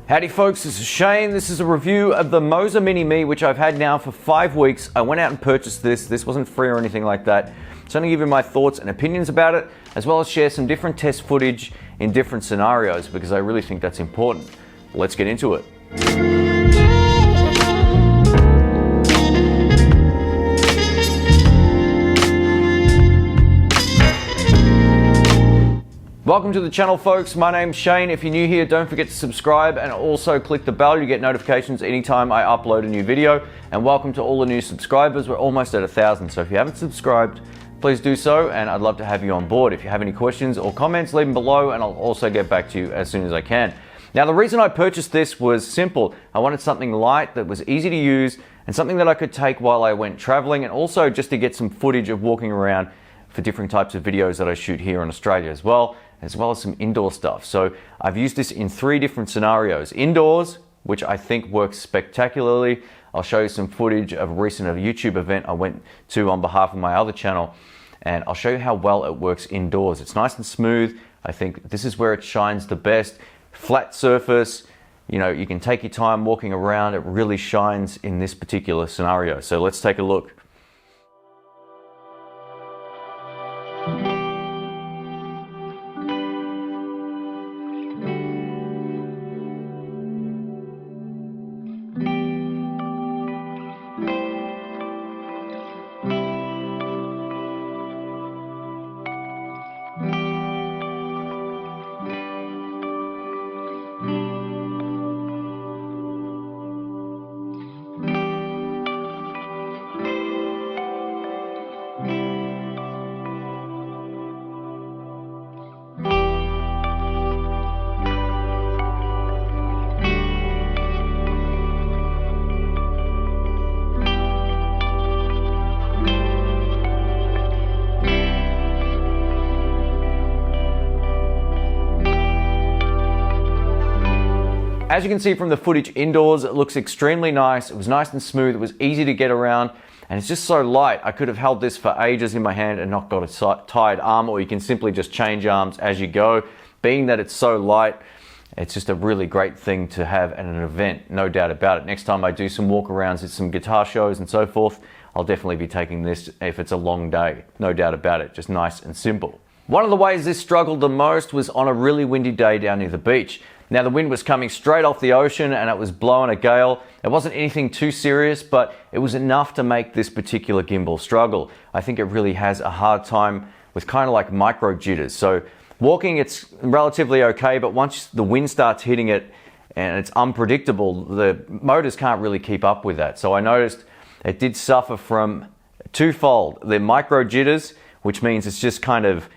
Howdy folks, this is Shane. This is a review of the Moza Mini Me, which I've had now for 5 weeks. I went out and purchased this. This wasn't free or anything like that. So I'm going to give you my thoughts and opinions about it, as well as share some different test footage in different scenarios, because I really think that's important. Let's get into it. Welcome to the channel, folks. My name's Shane. If you're new here, don't forget to subscribe and also click the bell to get notifications anytime I upload a new video. And welcome to all the new subscribers. We're almost at 1,000, so if you haven't subscribed, please do so, and I'd love to have you on board. If you have any questions or comments, leave them below and I'll also get back to you as soon as I can. Now, the reason I purchased this was simple. I wanted something light that was easy to use and something that I could take while I went traveling, and also just to get some footage of walking around for different types of videos that I shoot here in Australia as well as some indoor stuff. So I've used this in 3 different scenarios. Indoors, which I think works spectacularly. I'll show you some footage of a recent YouTube event I went to on behalf of my other channel, and I'll show you how well it works indoors. It's nice and smooth. I think this is where it shines the best. Flat surface, you know, you can take your time walking around. It really shines in this particular scenario. So let's take a look. As you can see from the footage indoors, it looks extremely nice. It was nice and smooth. It was easy to get around, and it's just so light. I could have held this for ages in my hand and not got a tired arm, or you can simply just change arms as you go. Being that it's so light, it's just a really great thing to have at an event, no doubt about it. Next time I do some walk-arounds at some guitar shows and so forth, I'll definitely be taking this if it's a long day, no doubt about it. Just nice and simple. One of the ways this struggled the most was on a really windy day down near the beach. Now, the wind was coming straight off the ocean and it was blowing a gale. It wasn't anything too serious, but it was enough to make this particular gimbal struggle. I think it really has a hard time with kind of like micro jitters. So walking, it's relatively okay, but once the wind starts hitting it and it's unpredictable, the motors can't really keep up with that. So I noticed it did suffer from twofold. The micro jitters, which means it's just kind of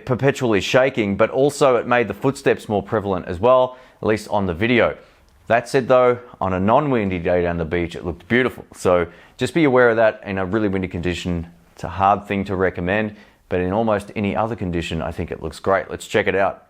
perpetually shaking, but also it made the footsteps more prevalent as well, at least on the video. That said though, on a non-windy day down the beach, it looked beautiful. So just be aware of that. In a really windy condition, it's a hard thing to recommend, but in almost any other condition, I think it looks great. Let's check it out.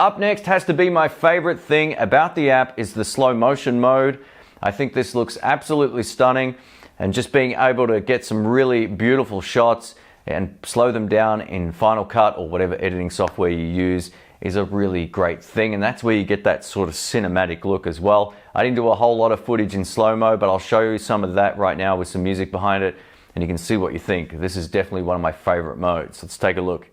Up next has to be my favorite thing about the app is the slow motion mode. I think this looks absolutely stunning, and just being able to get some really beautiful shots and slow them down in Final Cut or whatever editing software you use is a really great thing, and that's where you get that sort of cinematic look as well. I didn't do a whole lot of footage in slow-mo, but I'll show you some of that right now with some music behind it, and you can see what you think. This is definitely one of my favorite modes. Let's take a look.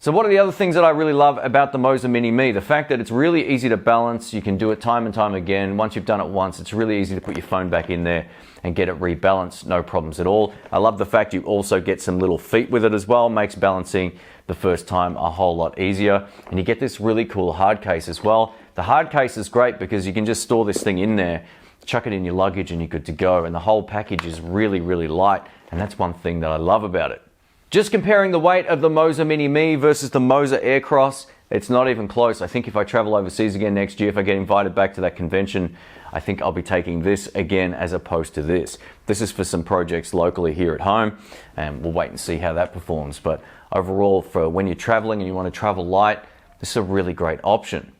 So what are the other things that I really love about the Moza Mini Me? The fact that it's really easy to balance. You can do it time and time again. Once you've done it once, it's really easy to put your phone back in there and get it rebalanced, no problems at all. I love the fact you also get some little feet with it as well. Makes balancing the first time a whole lot easier. And you get this really cool hard case as well. The hard case is great because you can just store this thing in there, chuck it in your luggage and you're good to go. And the whole package is really, really light. And that's one thing that I love about it. Just comparing the weight of the Moza Mini Me versus the Moza Aircross, it's not even close. I think if I travel overseas again next year, if I get invited back to that convention, I think I'll be taking this again as opposed to this. This is for some projects locally here at home, and we'll wait and see how that performs. But overall, for when you're traveling and you want to travel light, this is a really great option.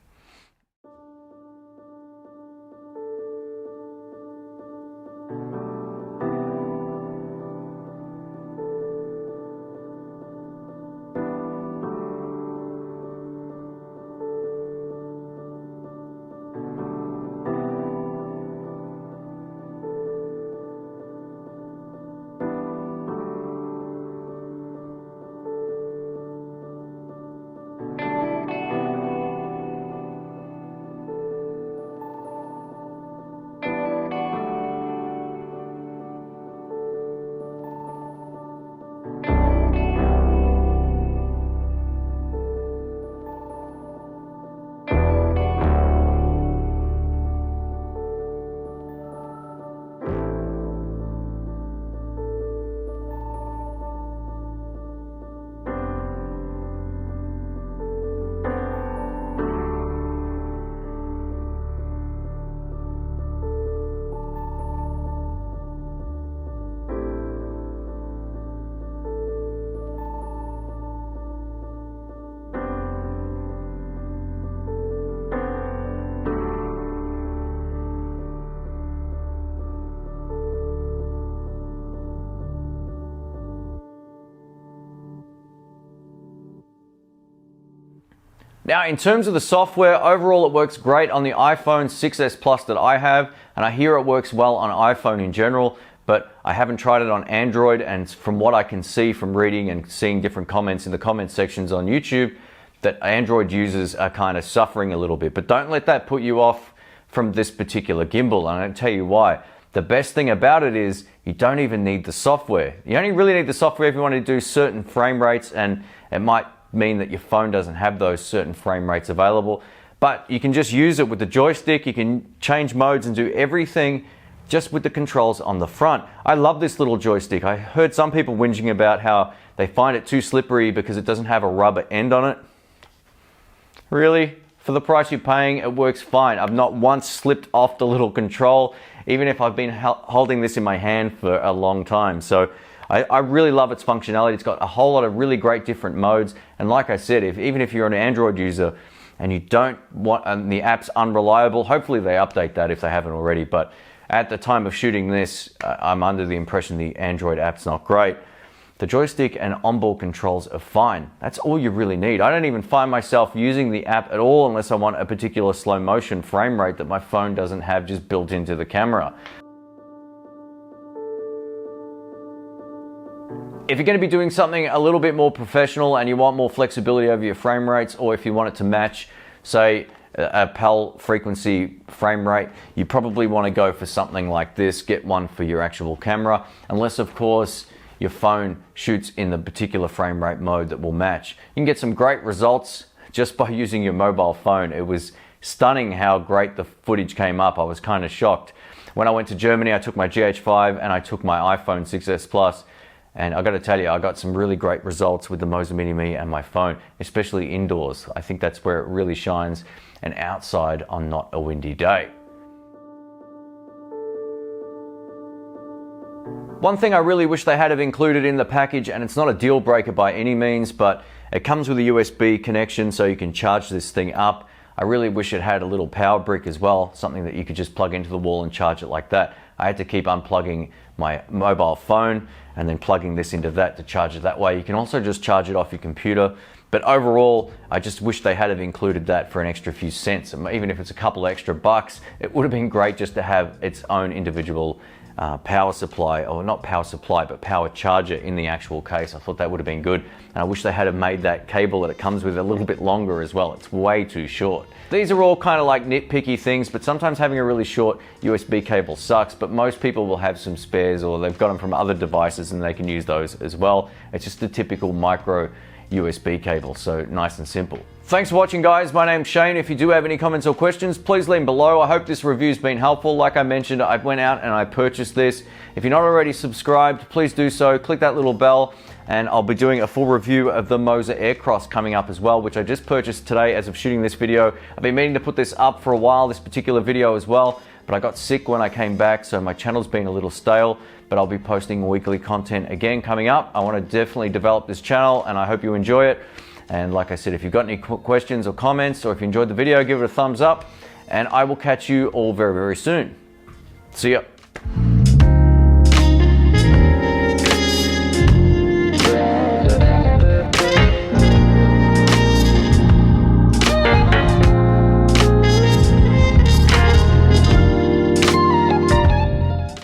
Now, in terms of the software, overall it works great on the iPhone 6s Plus that I have, and I hear it works well on iPhone in general, but I haven't tried it on Android, and from what I can see from reading and seeing different comments in the comment sections on YouTube, that Android users are kind of suffering a little bit. But don't let that put you off from this particular gimbal, and I'll tell you why. The best thing about it is you don't even need the software. You only really need the software if you want to do certain frame rates, and it might mean that your phone doesn't have those certain frame rates available, but you can just use it with the joystick. You can change modes and do everything just with the controls on the front. I love this little joystick. I heard some people whinging about how they find it too slippery because it doesn't have a rubber end on it. Really? For the price you're paying, it works fine. I've not once slipped off the little control, even if I've been holding this in my hand for a long time. So I really love its functionality. It's got a whole lot of really great different modes. And like I said, even if you're an Android user and you don't want, the app's unreliable, hopefully they update that if they haven't already. But at the time of shooting this, I'm under the impression the Android app's not great. The joystick and onboard controls are fine. That's all you really need. I don't even find myself using the app at all unless I want a particular slow motion frame rate that my phone doesn't have just built into the camera. If you're going to be doing something a little bit more professional and you want more flexibility over your frame rates, or if you want it to match, say, a PAL frequency frame rate, you probably want to go for something like this. Get one for your actual camera, unless of course your phone shoots in the particular frame rate mode that will match. You can get some great results just by using your mobile phone. It was stunning how great the footage came up. I was kind of shocked. When I went to Germany, I took my GH5 and I took my iPhone 6s Plus. And I got to tell you, I got some really great results with the Moza Mini Me and my phone, especially indoors. I think that's where it really shines, and outside on not a windy day. One thing I really wish they had have included in the package, and it's not a deal breaker by any means, but it comes with a USB connection so you can charge this thing up. I really wish it had a little power brick as well, something that you could just plug into the wall and charge it like that. I had to keep unplugging my mobile phone and then plugging this into that to charge it that way. You can also just charge it off your computer. But overall, I just wish they had have included that for an extra few cents. Even if it's a couple extra bucks, it would have been great just to have its own individual power supply, or not power supply, but power charger in the actual case. I thought that would have been good, and I wish they had made that cable that it comes with a little bit longer as well. It's way too short. These are all kind of like nitpicky things, but sometimes having a really short USB cable sucks, but most people will have some spares, or they've got them from other devices and they can use those as well. It's just a typical micro USB cable, so nice and simple. Thanks for watching, guys. My name's Shane. If you do have any comments or questions, please leave them below. I hope this review's been helpful. Like I mentioned, I went out and I purchased this. If you're not already subscribed, please do so. Click that little bell, and I'll be doing a full review of the Moza Aircross coming up as well, which I just purchased today as of shooting this video. I've been meaning to put this up for a while, this particular video as well, but I got sick when I came back, so my channel's been a little stale, but I'll be posting weekly content again coming up. I want to definitely develop this channel, and I hope you enjoy it. And like I said, if you've got any questions or comments, or if you enjoyed the video, give it a thumbs up, and I will catch you all very, very soon. See ya.